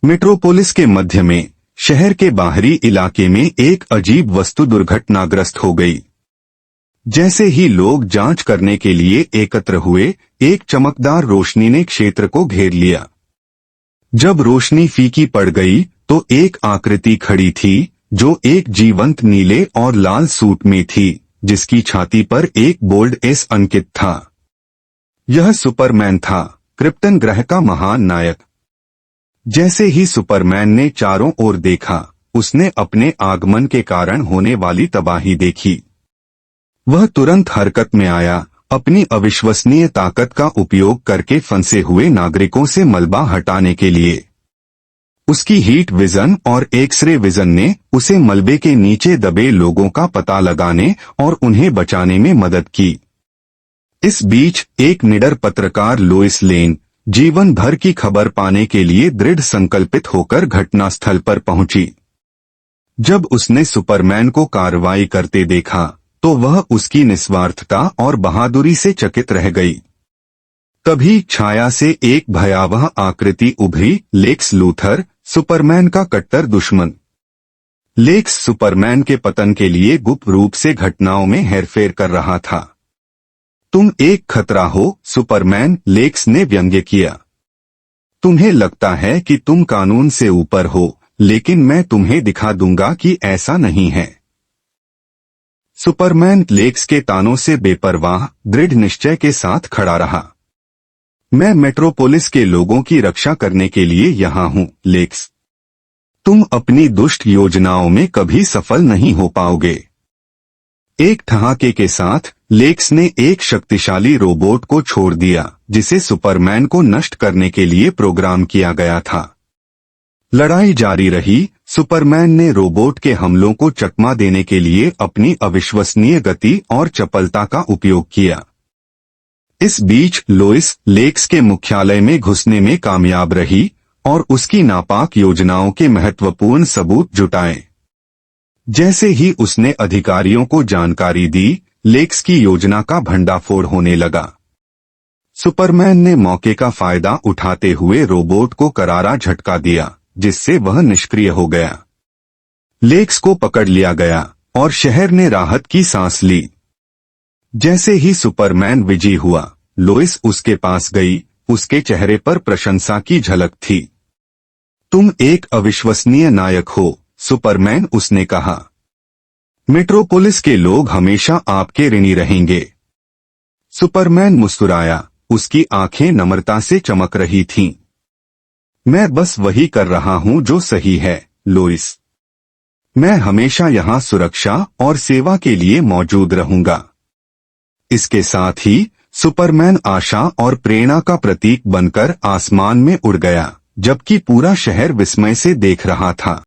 Metropolis के मध्य में शहर के बाहरी इलाके में एक अजीब वस्तु दुर्घटनाग्रस्त हो गई। जैसे ही लोग जांच करने के लिए एकत्र हुए, एक चमकदार रोशनी ने क्षेत्र को घेर लिया। जब रोशनी फीकी पड़ गई तो एक आकृति खड़ी थी जो एक जीवंत नीले और लाल सूट में थी, जिसकी छाती पर एक बोल्ड एस अंकित था। यह सुपरमैन था, क्रिप्टन ग्रह का महान नायक। जैसे ही सुपरमैन ने चारों ओर देखा, उसने अपने आगमन के कारण होने वाली तबाही देखी। वह तुरंत हरकत में आया, अपनी अविश्वसनीय ताकत का उपयोग करके फंसे हुए नागरिकों से मलबा हटाने के लिए। उसकी हीट विजन और एक्सरे विजन ने उसे मलबे के नीचे दबे लोगों का पता लगाने और उन्हें बचाने में मदद की। इस बीच एक निडर पत्रकार लोइस लेन जीवन भर की खबर पाने के लिए दृढ़ संकल्पित होकर घटनास्थल पर पहुंची। जब उसने सुपरमैन को कार्रवाई करते देखा तो वह उसकी निस्वार्थता और बहादुरी से चकित रह गई। तभी छाया से एक भयावह आकृति उभरी, लेक्स लूथर, सुपरमैन का कट्टर दुश्मन। लेक्स सुपरमैन के पतन के लिए गुप्त रूप से घटनाओं में हेरफेर कर रहा था। तुम एक खतरा हो, सुपरमैन, लेक्स ने व्यंग्य किया। तुम्हें लगता है कि तुम कानून से ऊपर हो, लेकिन मैं तुम्हें दिखा दूंगा कि ऐसा नहीं है। सुपरमैन लेक्स के तानों से बेपरवाह, दृढ़ निश्चय के साथ खड़ा रहा। मैं मेट्रोपोलिस के लोगों की रक्षा करने के लिए यहाँ हूँ, लेक्स। तुम अपनी दुष्ट योजनाओं में कभी सफल नहीं हो पाओगे। एक ठहाके के साथ लेक्स ने एक शक्तिशाली रोबोट को छोड़ दिया, जिसे सुपरमैन को नष्ट करने के लिए प्रोग्राम किया गया था। लड़ाई जारी रही। सुपरमैन ने रोबोट के हमलों को चकमा देने के लिए अपनी अविश्वसनीय गति और चपलता का उपयोग किया। इस बीच लोइस लेक्स के मुख्यालय में घुसने में कामयाब रही और उसकी नापाक योजनाओं के महत्वपूर्ण सबूत जुटाए। जैसे ही उसने अधिकारियों को जानकारी दी, लेक्स की योजना का भंडाफोड़ होने लगा। सुपरमैन ने मौके का फायदा उठाते हुए रोबोट को करारा झटका दिया, जिससे वह निष्क्रिय हो गया। लेक्स को पकड़ लिया गया और शहर ने राहत की सांस ली। जैसे ही सुपरमैन विजयी हुआ, लोइस उसके पास गई। उसके चेहरे पर प्रशंसा की झलक थी। तुम एक अविश्वसनीय नायक हो, सुपरमैन, उसने कहा। मेट्रोपोलिस के लोग हमेशा आपके ऋणी रहेंगे। सुपरमैन मुस्कुराया, उसकी आंखें नम्रता से चमक रही थीं। मैं बस वही कर रहा हूं जो सही है, लोइस। मैं हमेशा यहां सुरक्षा और सेवा के लिए मौजूद रहूंगा। इसके साथ ही सुपरमैन आशा और प्रेरणा का प्रतीक बनकर आसमान में उड़ गया, जबकि पूरा शहर विस्मय से देख रहा था।